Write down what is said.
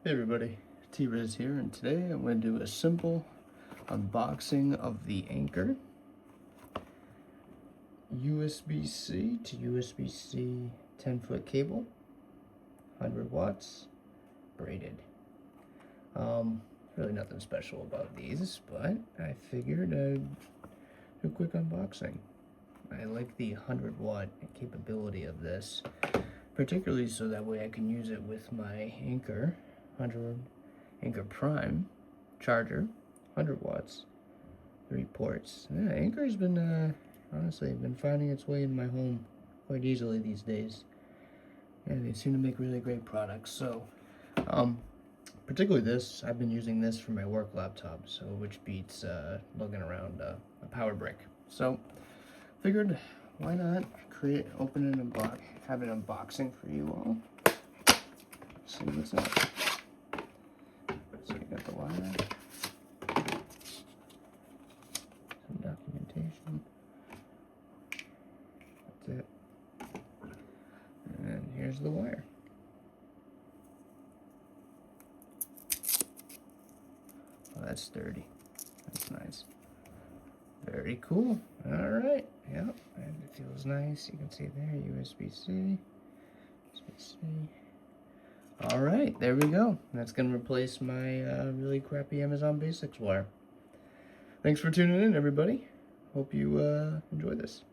Hey everybody, T-Rizz here, and today I'm going to do a simple unboxing of the Anker USB-C to USB-C 10-foot cable, 100 watts, braided. Really nothing special about these, but I figured I'd do a quick unboxing. I like the 100-watt capability of this, particularly so that way I can use it with my Anker 100 Anker Prime charger, 100 watts, 3 ports. Yeah, Anker's been honestly been finding its way in my home quite easily these days. Yeah, they seem to make really great products. So, particularly this, I've been using this for my work laptop, so which beats lugging around a power brick. So, figured why not open an have an unboxing for you all. See what's up. So you got the wire, some documentation, that's it, and then here's the wire. Oh, that's sturdy, that's nice, very cool. Alright, yep, and it feels nice, you can see there, USB-C, USB-C. Alright, there we go. That's going to replace my really crappy Amazon Basics wire. Thanks for tuning in, everybody. Hope you enjoy this.